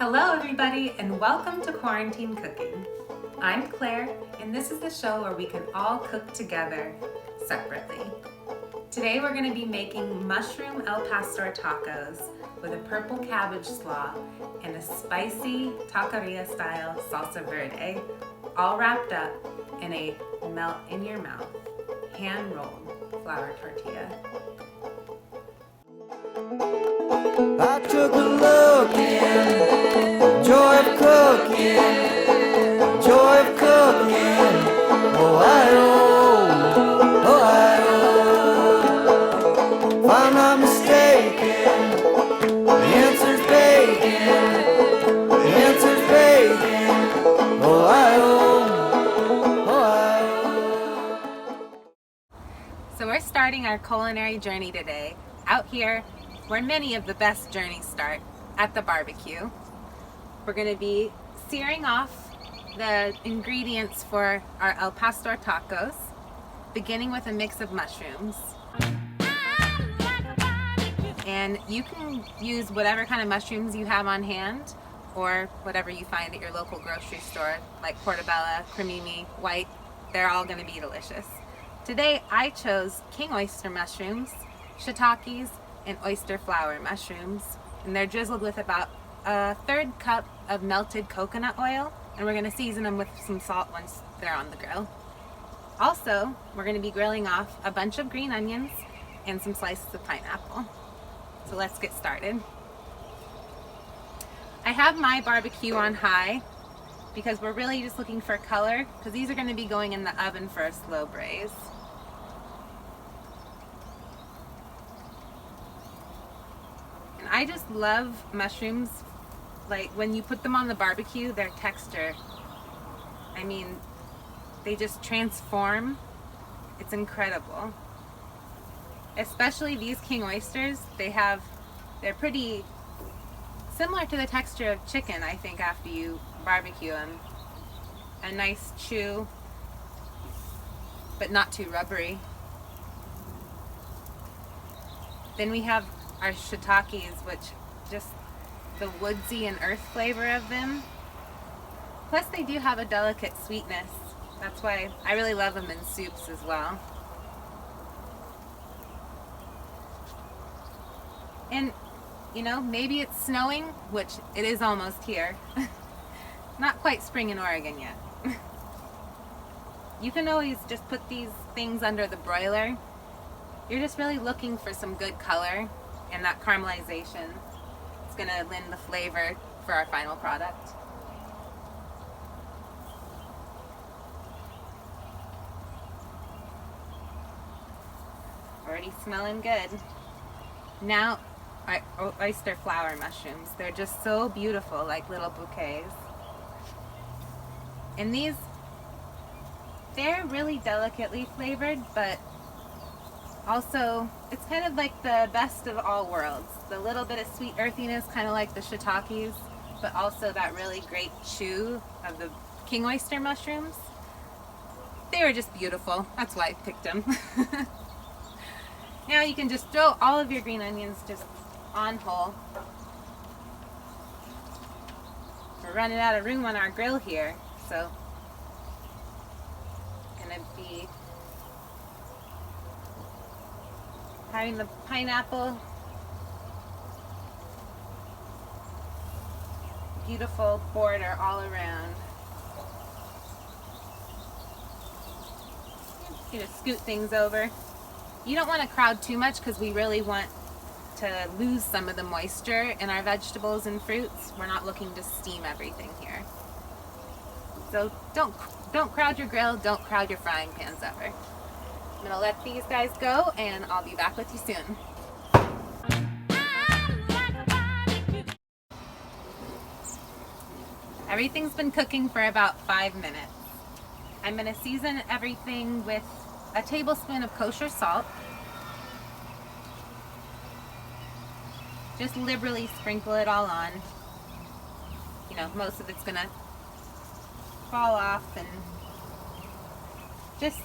Hello everybody and welcome to Quarantine Cooking. I'm Claire and this is the show where we can all cook together separately. Today we're going to be making mushroom El Pastor tacos with a purple cabbage slaw and a spicy taqueria style Salsa Verde, all wrapped up in a melt in your mouth, hand rolled flour tortilla. I took a look in, joy of cooking, joy of cooking, Ohio, Ohio. If I'm not mistaken, the answer's bacon, the answer's bacon, Ohio, Ohio. So we're starting our culinary journey today out here where many of the best journeys start, at the barbecue. We're going to be searing off the ingredients for our El Pastor tacos, beginning with a mix of mushrooms. And you can use whatever kind of mushrooms you have on hand, or whatever you find at your local grocery store, like portobello, cremini, white. They're all going to be delicious. Today I chose king oyster mushrooms, shiitakes, and oyster flower mushrooms, and they're drizzled with about a third cup of melted coconut oil, and we're going to season them with some salt once they're on the grill. Also, we're going to be grilling off a bunch of green onions and some slices of pineapple. So let's get started. I have my barbecue on high because we're really just looking for color, because these are going to be going in the oven for a slow braise. I just love mushrooms, like when you put them on the barbecue, their texture, I mean, they just transform. It's incredible. Especially these king oysters, they're pretty similar to the texture of chicken, I think, after you barbecue them. A nice chew, but not too rubbery. Then we have our shiitakes, which just the woodsy and earth flavor of them. Plus they do have a delicate sweetness. That's why I really love them in soups as well. And you know, maybe it's snowing, which it is almost here. Not quite spring in Oregon yet. You can always just put these things under the broiler. You're just really looking for some good color, and that caramelization is going to lend the flavor for our final product. Already smelling good. Now, our oyster flower mushrooms. They're just so beautiful, like little bouquets. And these, they're really delicately flavored, but also, it's kind of like the best of all worlds. The little bit of sweet earthiness, kind of like the shiitakes, but also that really great chew of the king oyster mushrooms. They were just beautiful. That's why I picked them. Now you can just throw all of your green onions just on whole. We're running out of room on our grill here, so gonna be having the pineapple, beautiful border all around. Just gonna scoot things over. You don't want to crowd too much because we really want to lose some of the moisture in our vegetables and fruits. We're not looking to steam everything here. So don't crowd your grill, don't crowd your frying pans ever. I'm going to let these guys go, and I'll be back with you soon. Everything's been cooking for about 5 minutes. I'm going to season everything with a tablespoon of kosher salt. Just liberally sprinkle it all on. You know, most of it's going to fall off, and just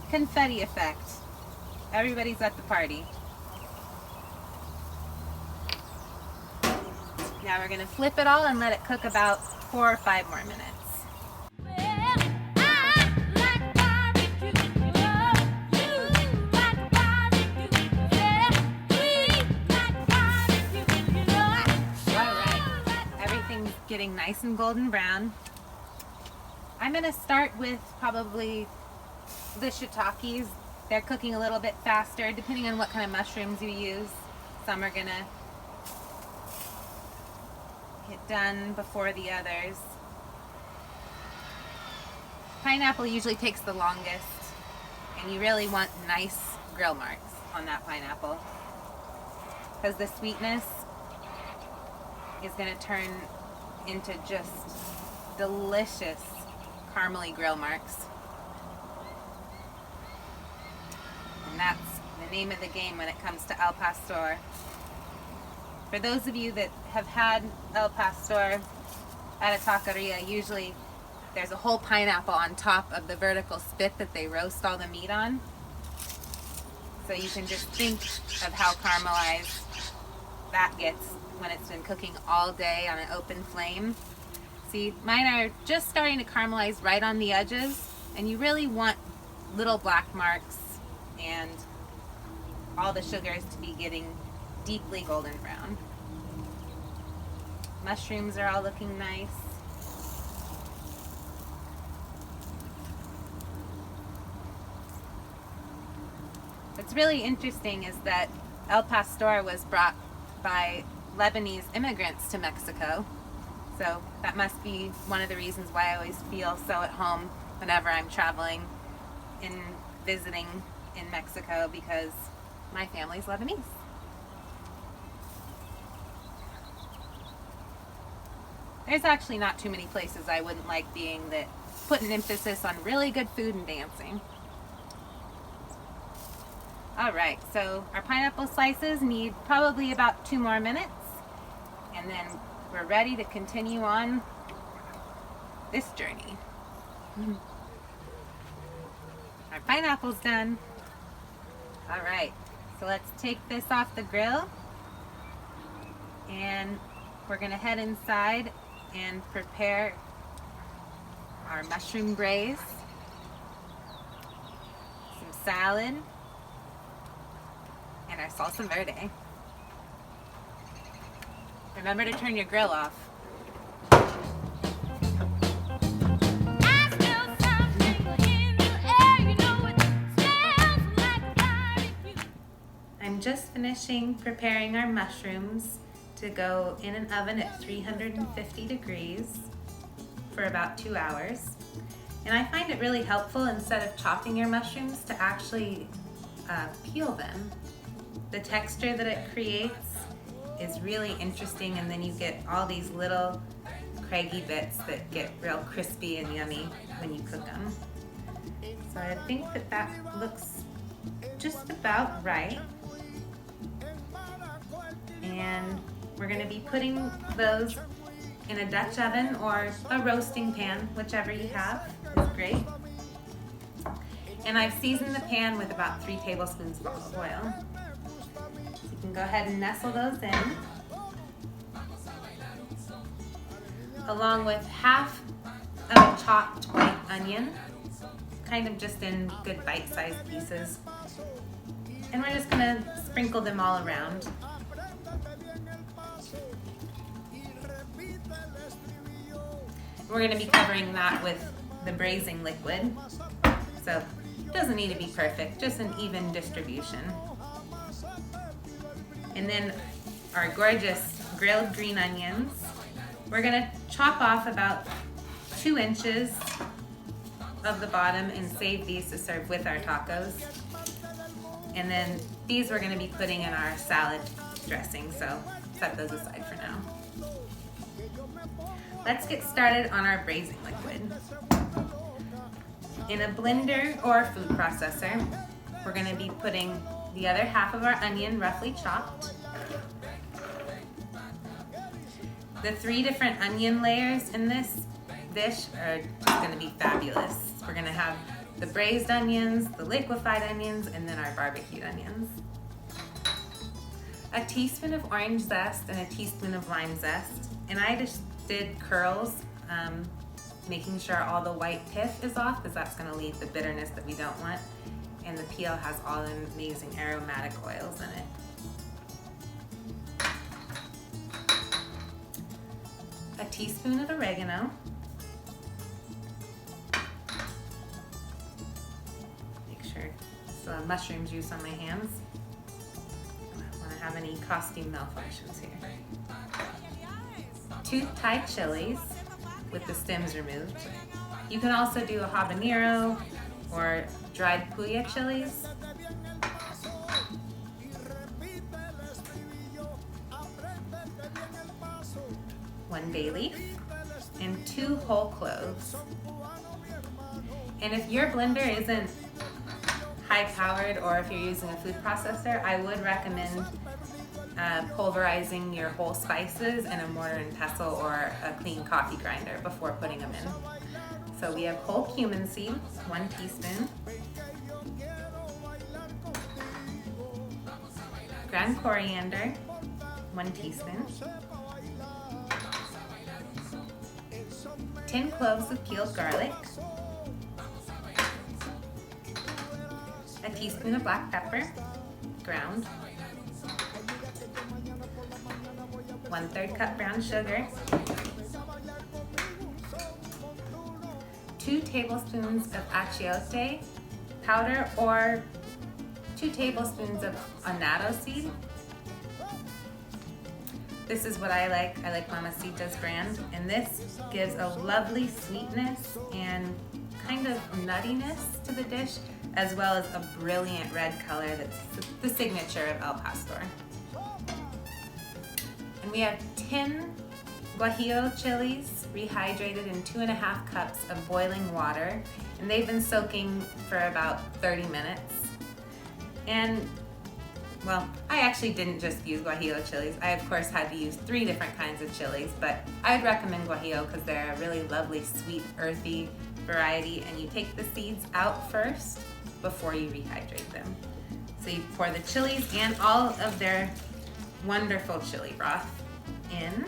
confetti effect. Everybody's at the party. Now we're gonna flip it all and let it cook about 4 or 5 more minutes. Getting nice and golden brown. I'm gonna start with probably the shiitakes. They're cooking a little bit faster depending on what kind of mushrooms you use. Some are gonna get done before the others. Pineapple usually takes the longest, and you really want nice grill marks on that pineapple because the sweetness is gonna turn into just delicious caramely grill marks. And that's the name of the game when it comes to al pastor. For those of you that have had al pastor at a taqueria, usually there's a whole pineapple on top of the vertical spit that they roast all the meat on. So you can just think of how caramelized that gets when it's been cooking all day on an open flame. See, mine are just starting to caramelize right on the edges, and you really want little black marks and all the sugars to be getting deeply golden brown. Mushrooms are all looking nice. What's really interesting is that al pastor was brought by Lebanese immigrants to Mexico. So that must be one of the reasons why I always feel so at home whenever I'm traveling and visiting in Mexico, because my family's Lebanese. There's actually not too many places I wouldn't like being that put an emphasis on really good food and dancing. Alright, so our pineapple slices need probably about 2 more minutes, and then we're ready to continue on this journey. Our pineapple's done. Alright, so let's take this off the grill, and we're going to head inside and prepare our mushroom braise, some salad, and our salsa verde. Remember to turn your grill off. I'm just finishing preparing our mushrooms to go in an oven at 350 degrees for about 2 hours. And I find it really helpful, instead of chopping your mushrooms, to actually peel them. The texture that it creates is really interesting, and then you get all these little craggy bits that get real crispy and yummy when you cook them. So I think that that looks just about right. And we're going to be putting those in a Dutch oven or a roasting pan, whichever you have is great. And I've seasoned the pan with about 3 tablespoons of olive oil. So you can go ahead and nestle those in, along with half of a chopped white onion, kind of just in good bite-sized pieces. And we're just going to sprinkle them all around. We're going to be covering that with the braising liquid, so it doesn't need to be perfect, just an even distribution. And then our gorgeous grilled green onions, we're going to chop off about 2 inches of the bottom and save these to serve with our tacos. And then these we're going to be putting in our salad dressing, so set those aside for now. Let's get started on our braising liquid. In a blender or food processor, we're going to be putting the other half of our onion roughly chopped. The 3 different onion layers in this dish are just going to be fabulous. We're going to have the braised onions, the liquefied onions, and then our barbecued onions. a teaspoon of orange zest and a teaspoon of lime zest. And I just did curls, making sure all the white pith is off because that's going to leave the bitterness that we don't want. And the peel has all the amazing aromatic oils in it. A teaspoon of oregano. Make sure it's mushroom juice on my hands. I don't want to have any costume malfunctions here. 2 Thai chilies with the stems removed. You can also do a habanero or dried puya chilies. 1 bay leaf and 2 whole cloves. And if your blender isn't high powered or if you're using a food processor, I would recommend pulverizing your whole spices in a mortar and pestle or a clean coffee grinder before putting them in. So we have whole cumin seeds, 1 teaspoon. Ground coriander, 1 teaspoon. 10 cloves of peeled garlic. A teaspoon of black pepper, ground. 1/3 cup brown sugar. 2 tablespoons of achiote powder or 2 tablespoons of annatto seed. This is what I like. I like Mamacita's brand, and this gives a lovely sweetness and kind of nuttiness to the dish, as well as a brilliant red color that's the signature of El Pastor. And we have 10 guajillo chilies rehydrated in 2.5 cups of boiling water, and they've been soaking for about 30 minutes. And well, I actually didn't just use guajillo chilies. I of course had to use 3 different kinds of chilies, but I'd recommend guajillo because they're a really lovely, sweet, earthy variety, and you take the seeds out first before you rehydrate them. So you pour the chilies and all of their wonderful chili broth in.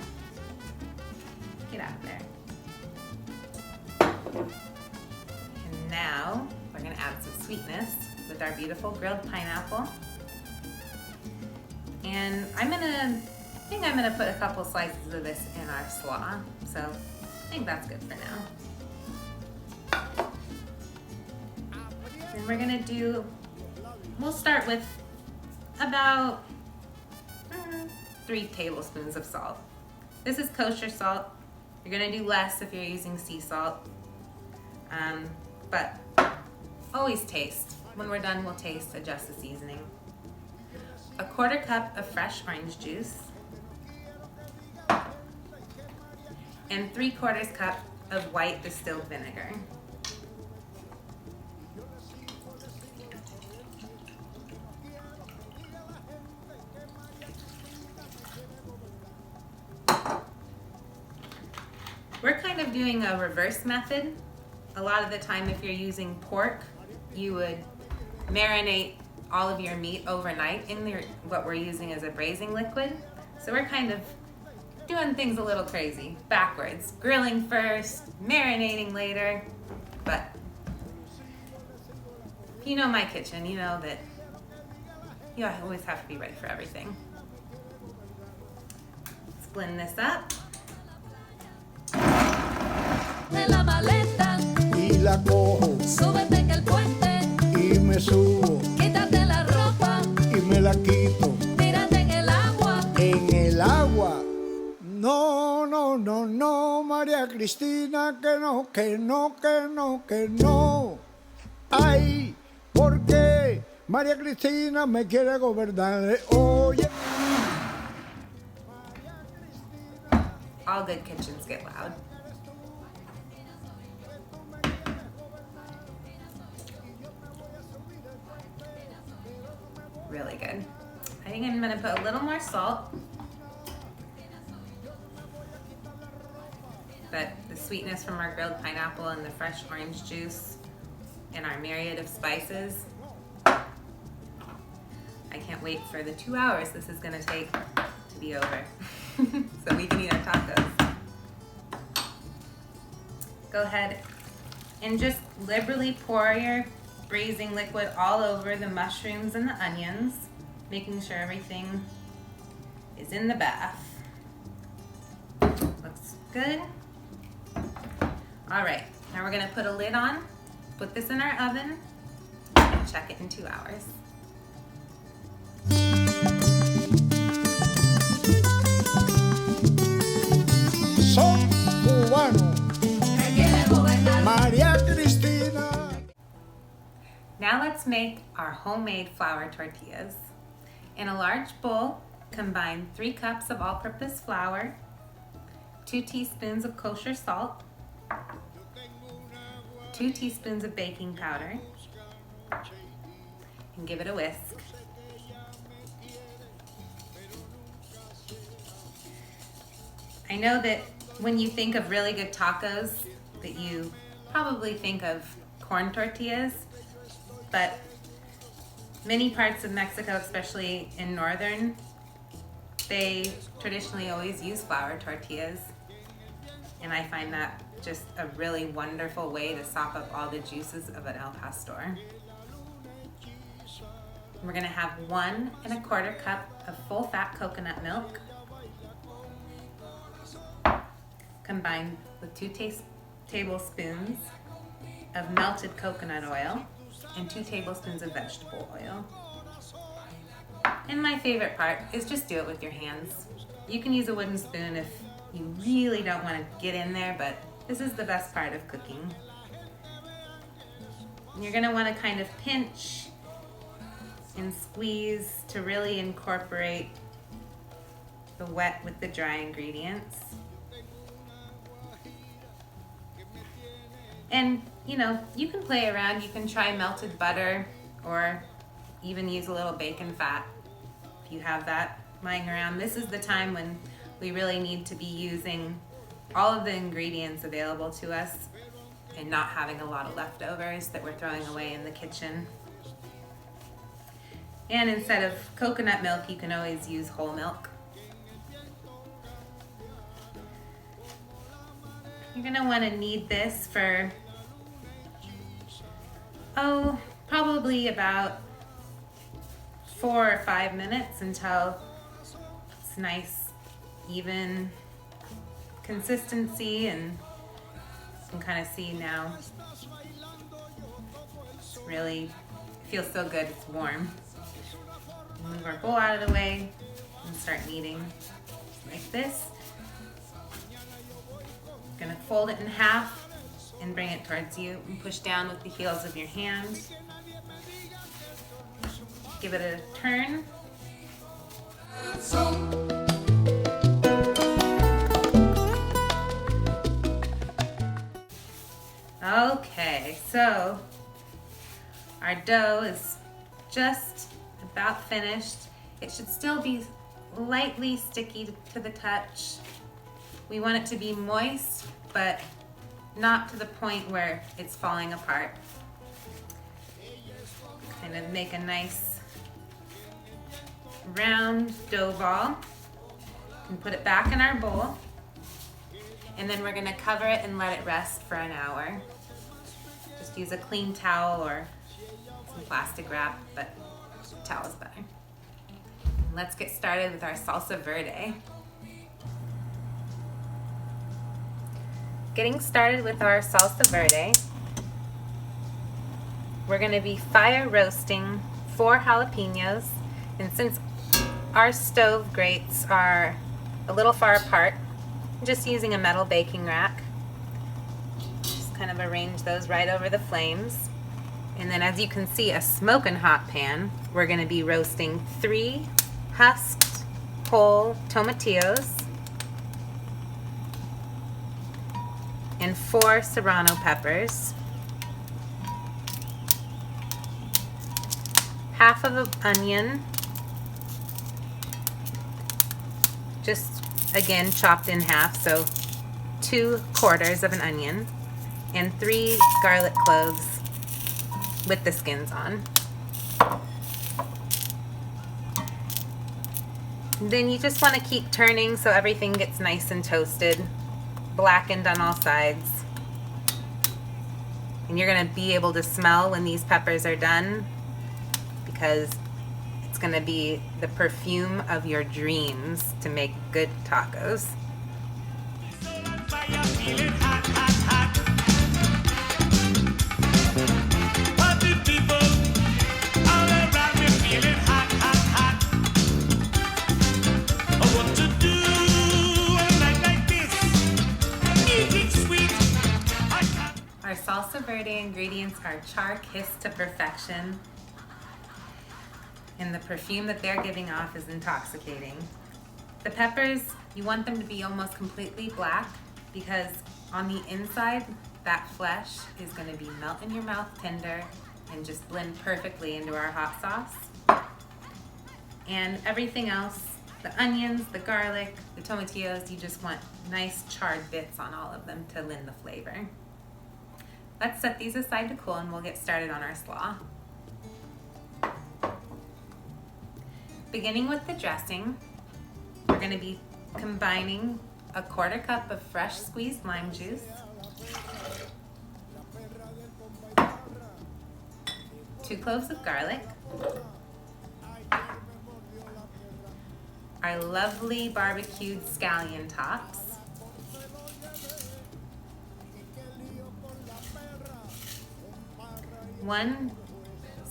Get out of there. And now we're gonna add some sweetness with our beautiful grilled pineapple. And I think I'm gonna put a couple slices of this in our slaw. So I think that's good for now. And we're gonna we'll start with about 3 tablespoons of salt. This is kosher salt. You're gonna do less if you're using sea salt. But always taste. When we're done, we'll taste, adjust the seasoning. A 1/4 cup of fresh orange juice. And 3/4 cup of white distilled vinegar. We're kind of doing a reverse method. A lot of the time if you're using pork, you would marinate all of your meat overnight in what we're using as a braising liquid. So we're kind of doing things a little crazy, backwards. Grilling first, marinating later. But if you know my kitchen, you know that you always have to be ready for everything. Let's blend this up. De la maleta, y la cojo súbete en el puente, y me subo quítate la ropa, y me la quito tírate en el agua. en el agua. No, no, no, no, María Cristina, que no, que no, que no, que no. Ay, ¿por qué María Cristina me quiere gobernar? Oye. All good kitchens get loud. Really good. I think I'm gonna put a little more salt. But the sweetness from our grilled pineapple and the fresh orange juice and our myriad of spices, I can't can't wait for the 2 hours this is gonna take to be over. So we can eat our tacos. Go ahead and just liberally pour your braising liquid all over the mushrooms and the onions, making sure everything is in the bath. Looks good. All right, now we're gonna put a lid on, put this in our oven, and check it in 2 hours. Son cubano, María Cristina. Now let's make our homemade flour tortillas. In a large bowl, combine 3 cups of all-purpose flour, 2 teaspoons of kosher salt, 2 teaspoons of baking powder, and give it a whisk. I know that when you think of really good tacos, that you probably think of corn tortillas, but many parts of Mexico, especially in northern, they traditionally always use flour tortillas, and I find that just a really wonderful way to sop up all the juices of an al pastor. We're gonna have 1 1/4 cup of full-fat coconut milk, combined with 2 tablespoons of melted coconut oil and 2 tablespoons of vegetable oil. And my favorite part is just do it with your hands. You can use a wooden spoon if you really don't want to get in there, but this is the best part of cooking. And you're gonna want to kind of pinch and squeeze to really incorporate the wet with the dry ingredients. And you know, you can play around. You can try melted butter or even use a little bacon fat if you have that lying around. This is the time when we really need to be using all of the ingredients available to us and not having a lot of leftovers that we're throwing away in the kitchen. And instead of coconut milk, you can always use whole milk. You're gonna wanna knead this for, probably about 4 or 5 minutes until it's nice, even consistency, and you can kind of see now. It's really, it feels so good, it's warm. Move our bowl out of the way and start kneading like this. Gonna fold it in half and bring it towards you and push down with the heels of your hand. Give it a turn. Okay, so our dough is just about finished. It should still be lightly sticky to the touch. We want it to be moist, but not to the point where it's falling apart. Kind of make a nice round dough ball and put it back in our bowl. And then we're gonna cover it and let it rest for an hour. Just use a clean towel or some plastic wrap, but towel is better. Let's get started with our salsa verde. Getting started with our salsa verde, we're going to be fire roasting 4 jalapenos, and since our stove grates are a little far apart, I'm just using a metal baking rack. Just kind of arrange those right over the flames. And then, as you can see, a smoking hot pan, we're going to be roasting 3 husked whole tomatillos and 4 serrano peppers, half of an onion, just again chopped in half, so 2/4 of an onion, and 3 garlic cloves with the skins on. Then you just want to keep turning so everything gets nice and toasted, blackened on all sides. And you're going to be able to smell when these peppers are done, because it's going to be the perfume of your dreams to make good tacos. Our Salsa Verde ingredients are char-kissed to perfection, and the perfume that they're giving off is intoxicating. The peppers, you want them to be almost completely black, because on the inside, that flesh is going to be melt in your mouth tender and just blend perfectly into our hot sauce. And everything else, the onions, the garlic, the tomatillos, you just want nice charred bits on all of them to lend the flavor. Let's set these aside to cool and we'll get started on our slaw. Beginning with the dressing, we're going to be combining a 1/4 cup of fresh squeezed lime juice, 2 cloves of garlic, our lovely barbecued scallion tops, one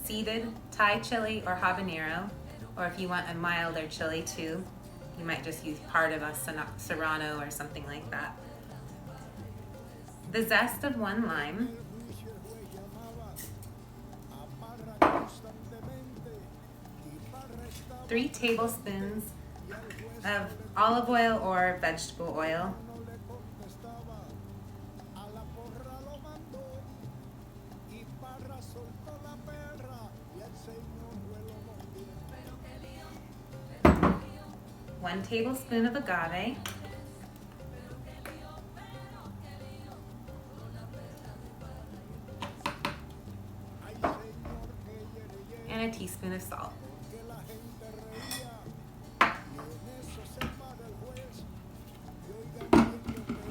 seeded Thai chili or habanero, or if you want a milder chili too, you might just use part of a serrano or something like that. The zest of 1 lime, three tablespoons of olive oil or vegetable oil, one tablespoon of agave, and a teaspoon of salt.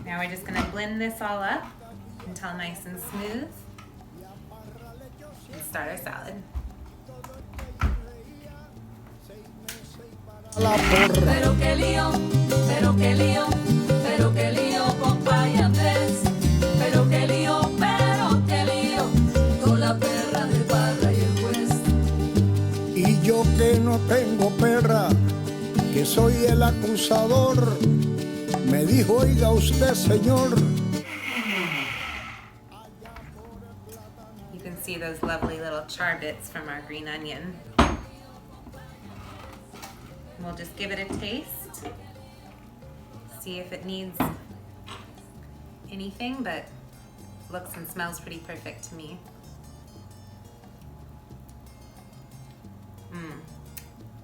Now we're just going to blend this all up until nice and smooth and start our salad. Pero qué lío, pero qué lío, pero qué lío, compadre Andrés. Pero qué lío, con la perra de barra y el juez. Y yo que no tengo perra, que soy el acusador, me dijo, oiga usted, señor. You can see those lovely little char bits from our green onion. We'll just give it a taste, see if it needs anything, but looks and smells pretty perfect to me.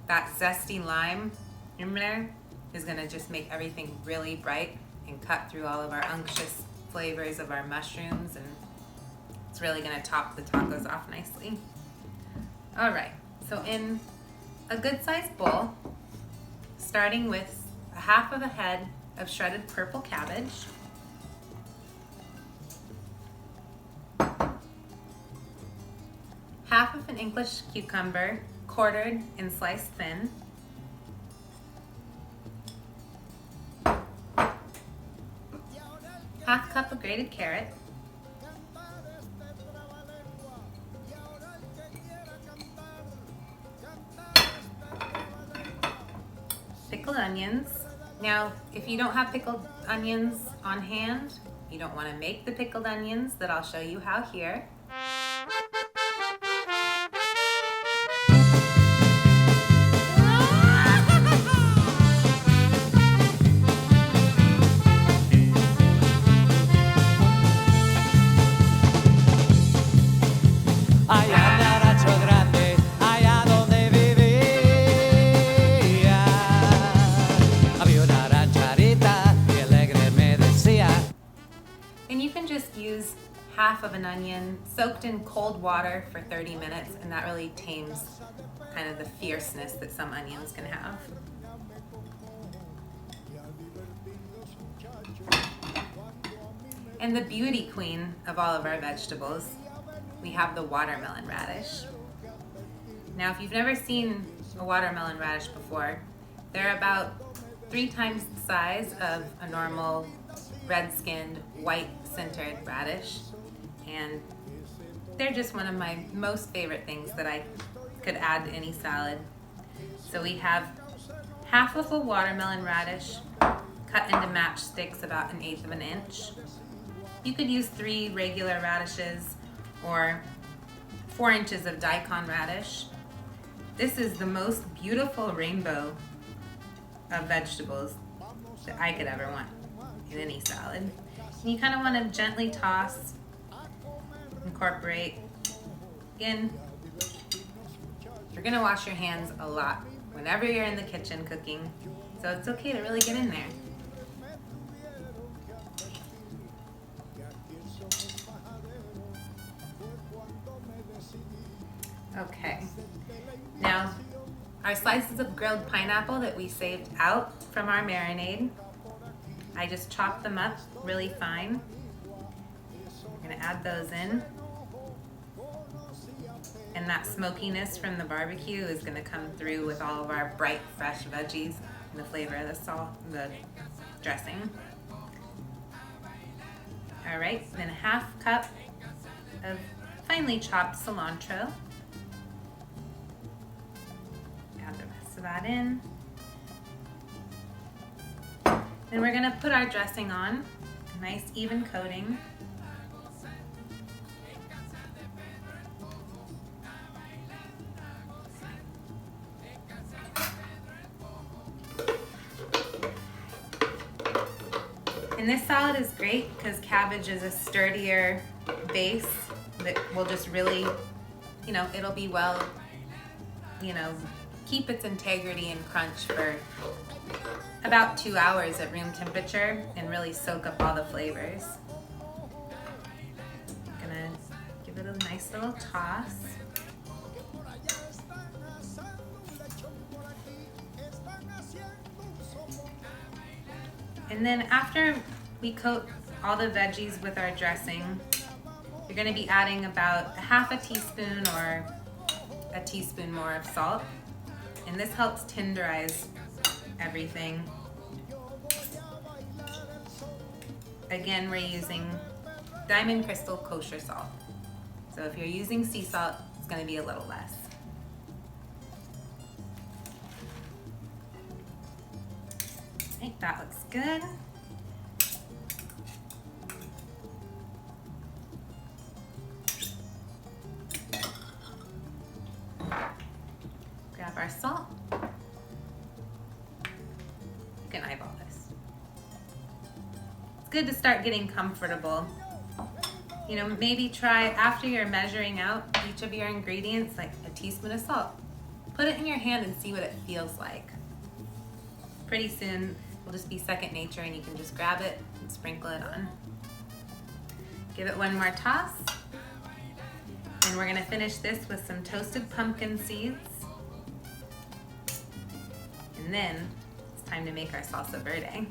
That zesty lime in there is gonna just make everything really bright and cut through all of our unctuous flavors of our mushrooms, and it's really gonna top the tacos off nicely. All right, so in a good sized bowl, starting with 1/2 of a head of shredded purple cabbage, half of an English cucumber, quartered and sliced thin, half cup of grated carrot, pickled onions. Now, if you don't have pickled onions on hand, you don't want to make the pickled onions that I'll show you how here. And you can just use 1/2 of an onion soaked in cold water for 30 minutes, and that really tames kind of the fierceness that some onions can have. And the beauty queen of all of our vegetables, we have the watermelon radish. Now, if you've never seen a watermelon radish before, they're about 3 times the size of a normal red-skinned, white-centered radish. And they're just one of my most favorite things that I could add to any salad. So we have half of a watermelon radish cut into matchsticks about 1/8 of an inch. You could use 3 regular radishes or 4 inches of daikon radish. This is the most beautiful rainbow of vegetables that I could ever want in any salad. And you kind of want to gently toss, incorporate. Again, you're going to wash your hands a lot whenever you're in the kitchen cooking, so it's okay to really get in there. Okay, now our slices of grilled pineapple that we saved out from our marinade, I just chopped them up really fine. We're gonna add those in. And that smokiness from the barbecue is gonna come through with all of our bright, fresh veggies and the flavor of the salt, the dressing. All right, then a 1/2 cup of finely chopped cilantro. Add the rest of that in. Then we're gonna put our dressing on, a nice even coating. And this salad is great because cabbage is a sturdier base that will just really, it'll be well, keep its integrity and crunch for about 2 hours at room temperature and really soak up all the flavors. I'm gonna give it a nice little toss. And then after we coat all the veggies with our dressing, you're gonna be adding about 1/2 teaspoon or a teaspoon more of salt. And this helps tenderize everything. Again, we're using Diamond Crystal kosher salt. So if you're using sea salt, it's gonna be a little less. I think that looks good. Grab our salt. You can eyeball this. It's good to start getting comfortable. Maybe try after you're measuring out each of your ingredients, like a teaspoon of salt. Put it in your hand and see what it feels like. Pretty soon, will just be second nature and you can just grab it and sprinkle it on. Give it one more toss. And we're gonna finish this with some toasted pumpkin seeds. And then it's time to make our salsa verde.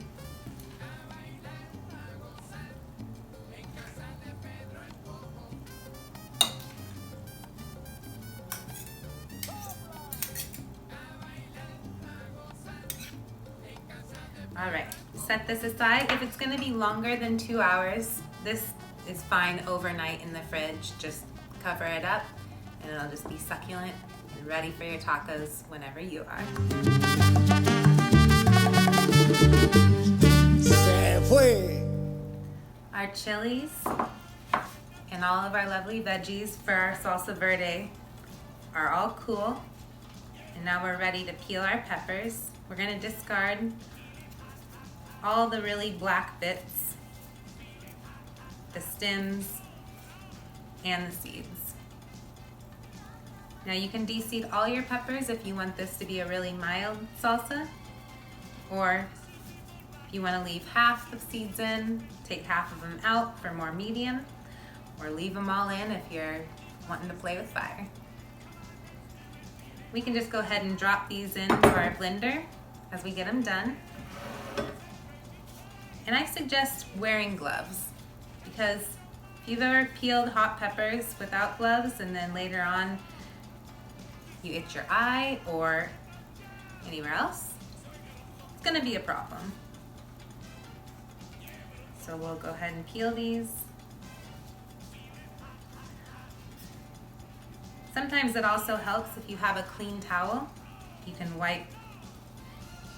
All right, set this aside. If it's gonna be longer than 2 hours, this is fine overnight in the fridge. Just cover it up and it'll just be succulent and ready for your tacos whenever you are. Se fue. Our chilies and all of our lovely veggies for our salsa verde are all cool. And now we're ready to peel our peppers. We're gonna discard all the really black bits, the stems, and the seeds. Now you can de-seed all your peppers if you want this to be a really mild salsa, or if you want to leave half the seeds in, take half of them out for more medium, or leave them all in if you're wanting to play with fire. We can just go ahead and drop these into our blender as we get them done. And I suggest wearing gloves because if you've ever peeled hot peppers without gloves and then later on you itch your eye or anywhere else, it's gonna be a problem. So we'll go ahead and peel these. Sometimes it also helps if you have a clean towel, you can wipe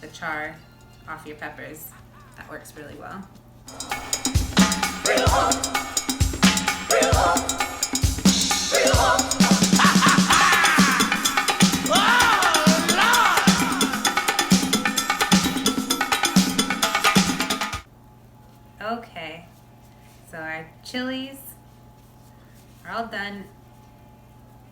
the char off your peppers. That works really well. Real hot, real hot, real hot. Okay, so our chilies are all done,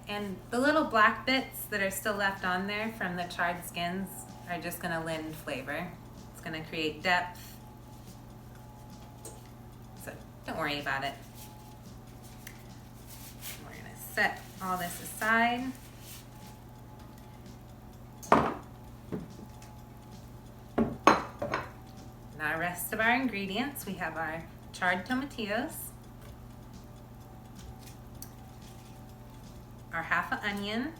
and the little black bits that are still left on there from the charred skins are just gonna lend flavor. It's gonna create depth, so don't worry about it. We're gonna set all this aside. Now, rest of our ingredients, we have our charred tomatillos, our half an onion,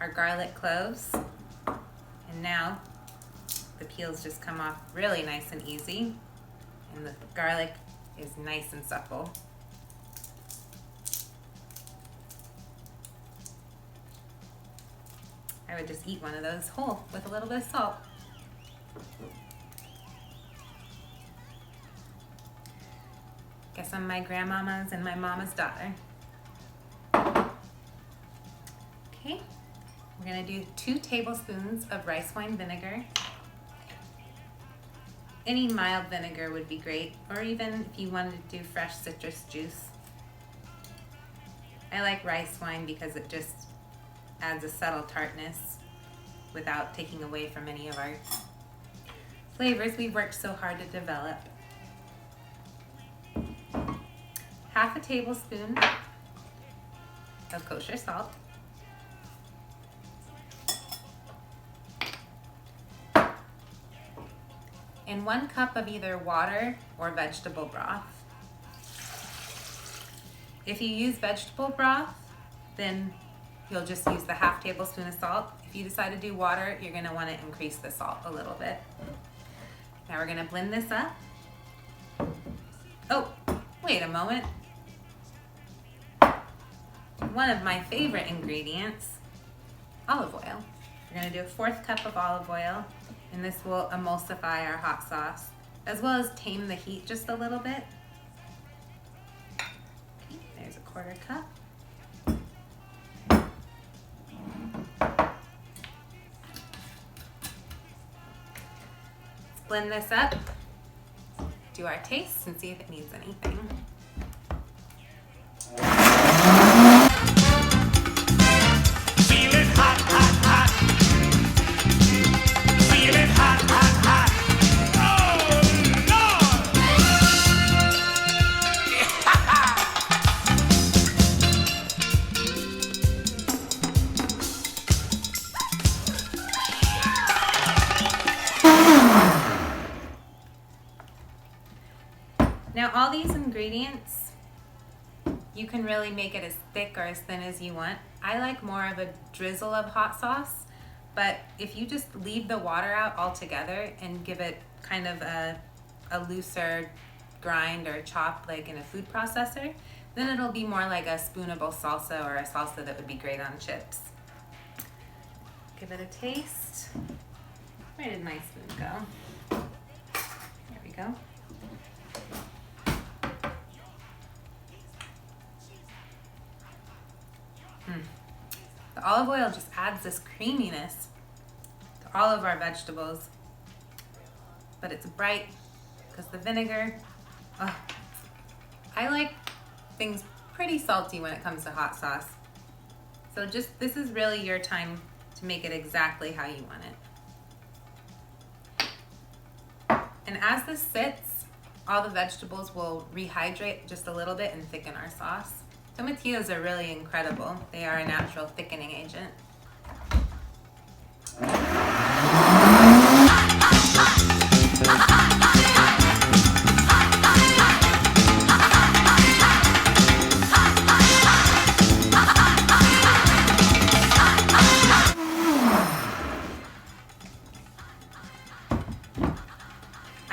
our garlic cloves, and now the peels just come off really nice and easy, and the garlic is nice and supple. I would just eat one of those whole with a little bit of salt. Guess I'm my grandmama's and my mama's daughter. Okay, we're gonna do 2 tablespoons of rice wine vinegar. Any mild vinegar would be great, or even if you wanted to do fresh citrus juice. I like rice wine because it just adds a subtle tartness without taking away from any of our flavors we've worked so hard to develop. Half a tablespoon of kosher salt. And 1 cup of either water or vegetable broth. If you use vegetable broth, then you'll just use the half tablespoon of salt. If you decide to do water, you're gonna wanna increase the salt a little bit. Now we're gonna blend this up. Oh, wait a moment. One of my favorite ingredients, olive oil. We're gonna do a 1/4 cup of olive oil, and this will emulsify our hot sauce, as well as tame the heat just a little bit. Okay, there's a 1/4 cup. Blend this up, do our taste, and see if it needs anything. Feel it hot, hot, hot. Feel it hot, hot, hot. Oh, Lord! Now all these ingredients, you can really make it as thick or as thin as you want. I like more of a drizzle of hot sauce, but if you just leave the water out altogether and give it kind of a looser grind or chop like in a food processor, then it'll be more like a spoonable salsa or a salsa that would be great on chips. Give it a taste. Where did my spoon go? There we go. The olive oil just adds this creaminess to all of our vegetables, but it's bright because the vinegar. Oh, I like things pretty salty when it comes to hot sauce. So just, this is really your time to make it exactly how you want it. And as this sits, all the vegetables will rehydrate just a little bit and thicken our sauce. Tomatillos are really incredible. They are a natural thickening agent.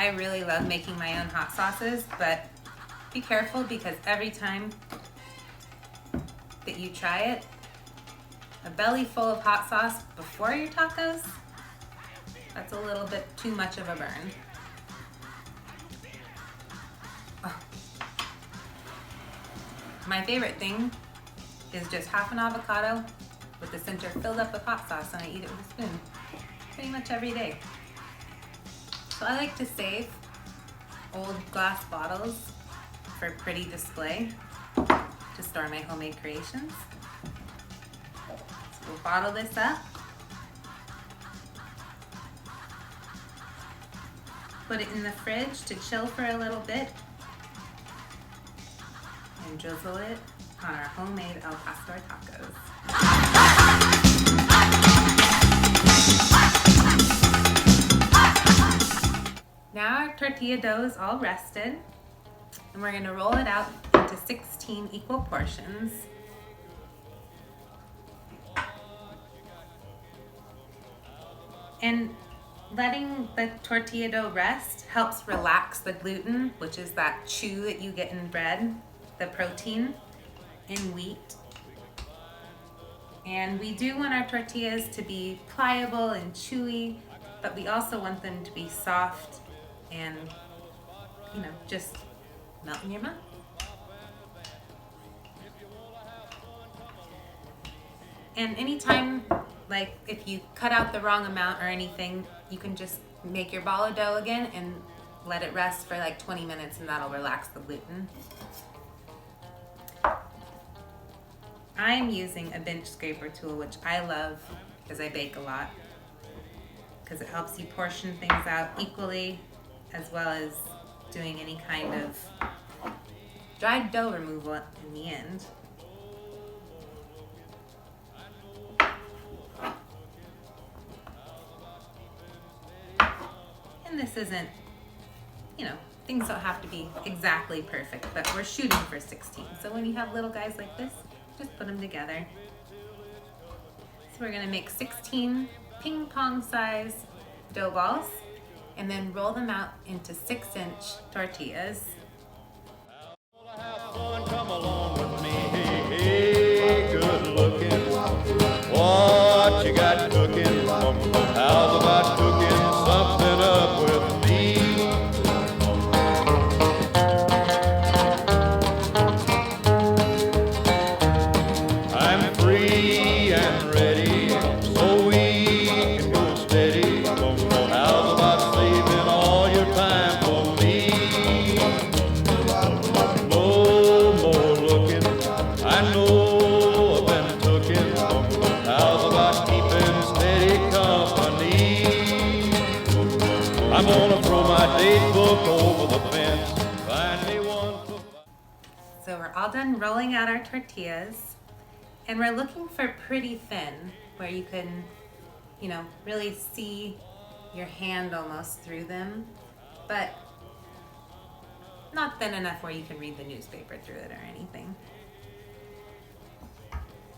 I really love making my own hot sauces, but be careful because every time that you try it, a belly full of hot sauce before your tacos, that's a little bit too much of a burn. Oh. My favorite thing is just half an avocado with the center filled up with hot sauce, and I eat it with a spoon pretty much every day. So I like to save old glass bottles for pretty display to store my homemade creations. So we'll bottle this up, put it in the fridge to chill for a little bit, and drizzle it on our homemade al pastor tacos. Now our tortilla dough is all rested, and we're going to roll it out into 16 equal portions. And letting the tortilla dough rest helps relax the gluten, which is that chew that you get in bread, the protein in wheat. And we do want our tortillas to be pliable and chewy, but we also want them to be soft and, just melt in your mouth. And anytime, like if you cut out the wrong amount or anything, you can just make your ball of dough again and let it rest for like 20 minutes, and that'll relax the gluten. I'm using a bench scraper tool, which I love because I bake a lot, because it helps you portion things out equally, as well as doing any kind of dried dough removal in the end. And this isn't, things don't have to be exactly perfect, but we're shooting for 16. So when you have little guys like this, just put them together. So we're gonna make 16 ping pong size dough balls and then roll them out into 6-inch tortillas. Have fun, come along with me. Hey, good looking. What you got cooking? How's about cooking something up with me? I'm free and ready, so we can go steady. How's about saving all your time for me? No more looking, I know I've been tookin'. How's about keeping steady company? I'm gonna throw my date book over the fence, find me one for... So we're all done rolling out our tortillas, and we're looking for pretty thin, where you can, really see your hand almost through them, but not thin enough where you can read the newspaper through it or anything.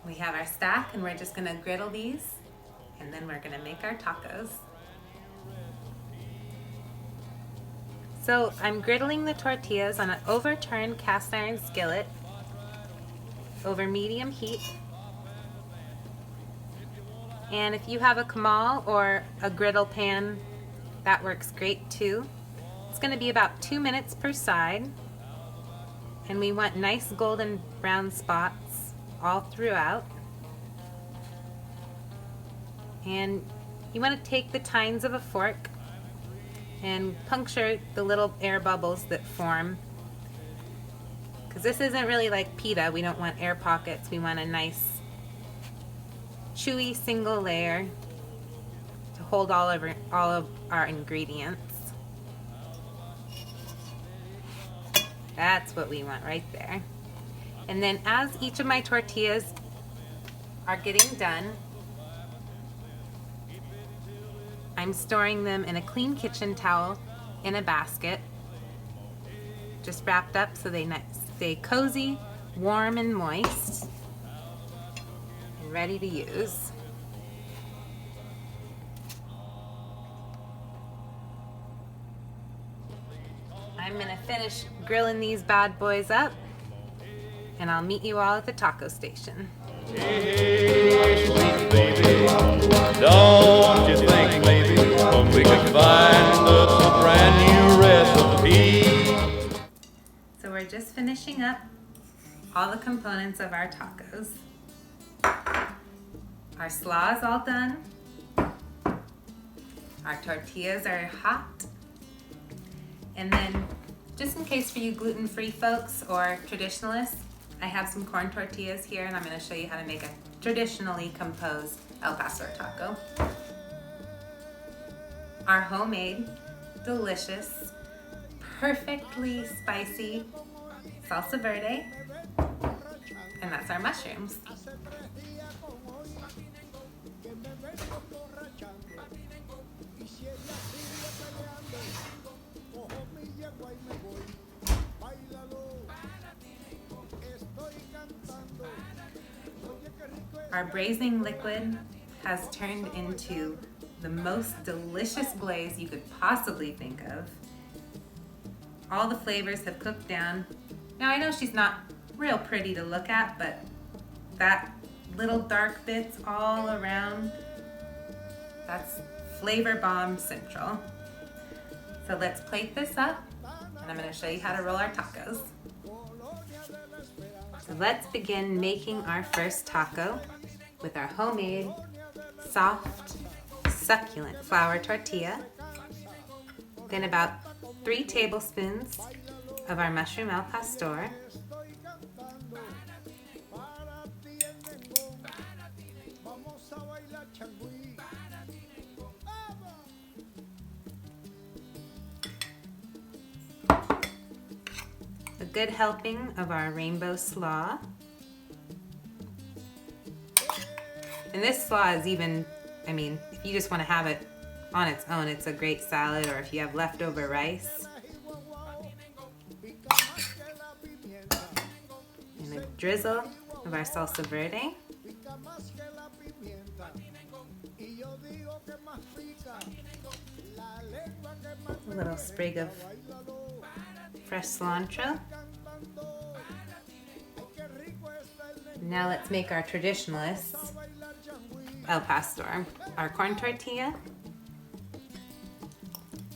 We have our stack, and we're just gonna griddle these, and then we're gonna make our tacos. So I'm griddling the tortillas on an overturned cast iron skillet over medium heat. And if you have a comal or a griddle pan, that works great too. It's gonna be about 2 minutes per side. And we want nice golden brown spots all throughout. And you wanna take the tines of a fork and puncture the little air bubbles that form. Because this isn't really like pita, we don't want air pockets, we want a nice chewy single layer to hold all of our ingredients. That's what we want right there. And then as each of my tortillas are getting done, I'm storing them in a clean kitchen towel in a basket, just wrapped up so they stay cozy, warm, and moist, and ready to use. I'm gonna finish grilling these bad boys up, and I'll meet you all at the taco station. Hey, sweet baby, don't you think maybe we could find us a brand new recipe? So we're just finishing up all the components of our tacos. Our slaw is all done. Our tortillas are hot. And then, just in case for you gluten-free folks or traditionalists, I have some corn tortillas here, and I'm going to show you how to make a traditionally composed El Paso taco. Our homemade, delicious, perfectly spicy Salsa Verde, and that's our mushrooms. Our braising liquid has turned into the most delicious glaze you could possibly think of. All the flavors have cooked down. Now I know she's not real pretty to look at, but that little dark bits all around, that's flavor bomb central. So let's plate this up, and I'm going to show you how to roll our tacos. So let's begin making our first taco with our homemade, soft, succulent flour tortilla. Then about 3 tablespoons of our mushroom al pastor. A good helping of our rainbow slaw. And this slaw is even, I mean, if you just want to have it on its own, it's a great salad, or if you have leftover rice. And a drizzle of our salsa verde. A little sprig of fresh cilantro. Now let's make our traditionalists El Pastor. Our corn tortilla.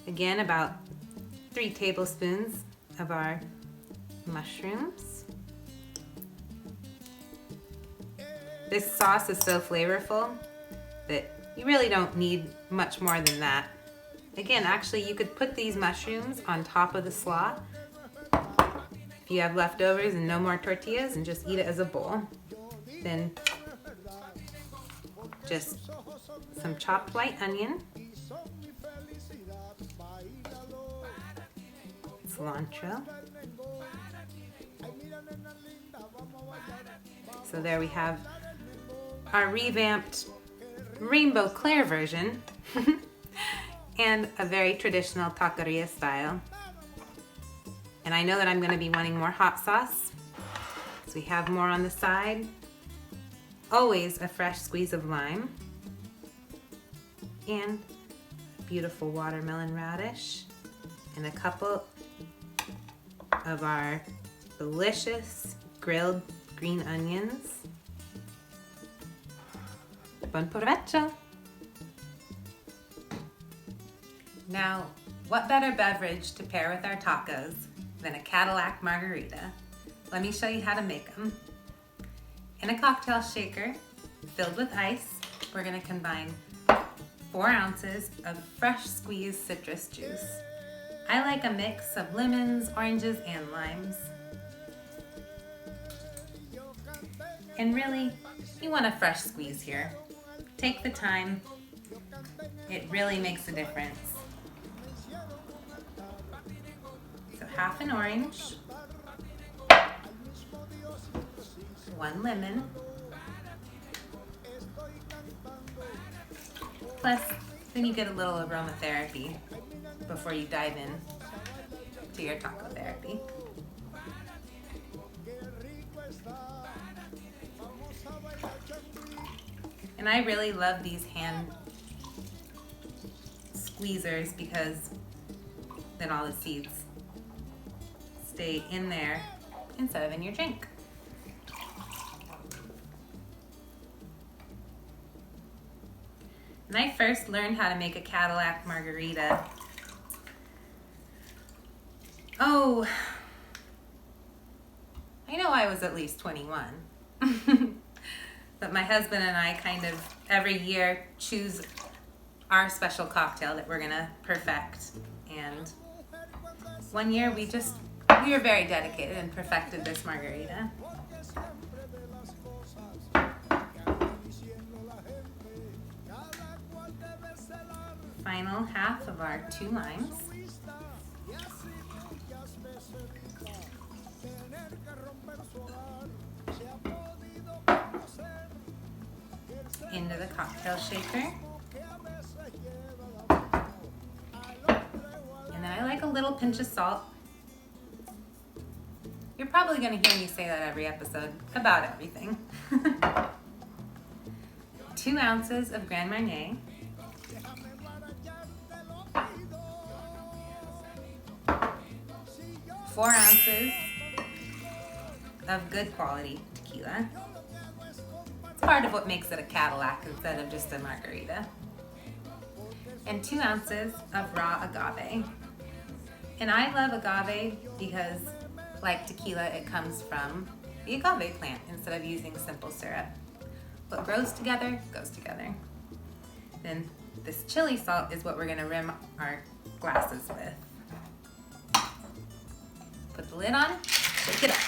Again, about 3 tablespoons of our mushrooms. This sauce is so flavorful that you really don't need much more than that. Again, actually, you could put these mushrooms on top of the slaw if you have leftovers and no more tortillas, and just eat it as a bowl. Then just some chopped white onion, cilantro. So there we have our revamped rainbow Claire version and a very traditional taqueria style. And I know that I'm going to be wanting more hot sauce, so we have more on the side. Always a fresh squeeze of lime and beautiful watermelon radish and a couple of our delicious grilled green onions. Bon provecho! Now, what better beverage to pair with our tacos than a Cadillac Margarita? Let me show you how to make them. In a cocktail shaker filled with ice, we're going to combine 4 ounces of fresh squeezed citrus juice. I like a mix of lemons, oranges, and limes. And really, you want a fresh squeeze here. Take the time. It really makes a difference. So half an orange, 1 lemon, plus then you get a little aromatherapy before you dive in to your taco therapy. And I really love these hand squeezers because then all the seeds stay in there instead of in your drink. When I first learned how to make a Cadillac Margarita, oh, I know I was at least 21. But my husband and I kind of every year choose our special cocktail that we're gonna perfect. And one year we were very dedicated and perfected this margarita. Final half of our 2 limes. Into the cocktail shaker. And then I like a little pinch of salt. You're probably going to hear me say that every episode about everything. 2 ounces of Grand Marnier. 4 ounces of good quality tequila. It's part of what makes it a Cadillac instead of just a margarita. And 2 ounces of raw agave. And I love agave because, like tequila, it comes from the agave plant instead of using simple syrup. What grows together goes together. Then this chili salt is what we're gonna rim our glasses with. Put the lid on, shake it up.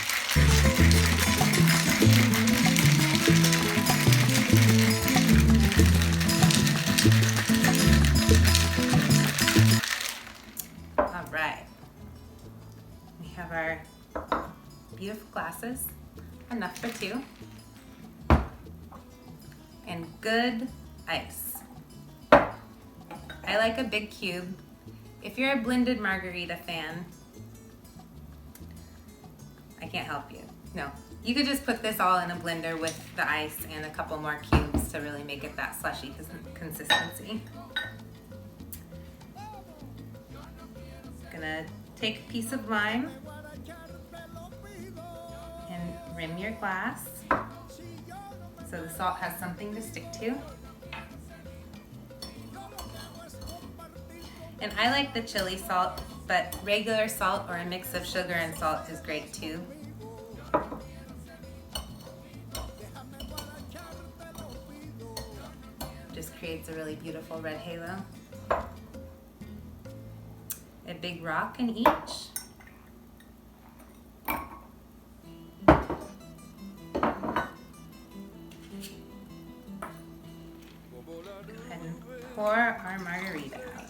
All right, we have our beautiful glasses, enough for 2, and good ice. I like a big cube. If you're a blended margarita fan, I can't help you. No, you could just put this all in a blender with the ice and a couple more cubes to really make it that slushy consistency. Gonna take a piece of lime and rim your glass so the salt has something to stick to. And I like the chili salt, but regular salt or a mix of sugar and salt is great too. Just creates a really beautiful red halo. A big rock in each. And pour our margarita out.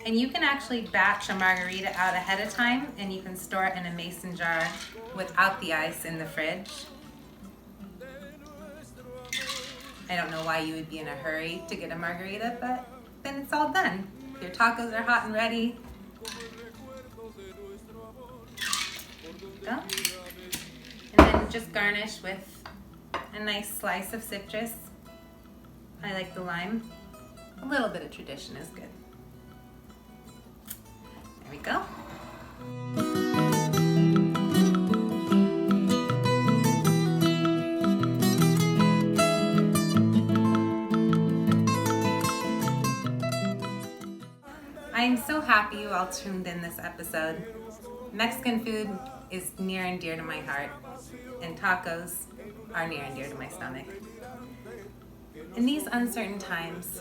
And you can actually batch a margarita out ahead of time, and you can store it in a mason jar without the ice in the fridge. I don't know why you would be in a hurry to get a margarita, but then it's all done. Your tacos are hot and ready. Go. And then just garnish with a nice slice of citrus. I like the lime. A little bit of tradition is good. There we go. I'm so happy you all tuned in this episode. Mexican food is near and dear to my heart, and tacos are near and dear to my stomach. In these uncertain times,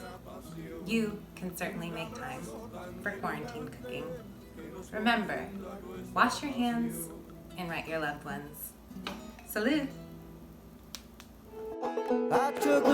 you can certainly make time for quarantine cooking. Remember, wash your hands and write your loved ones. Salud! I took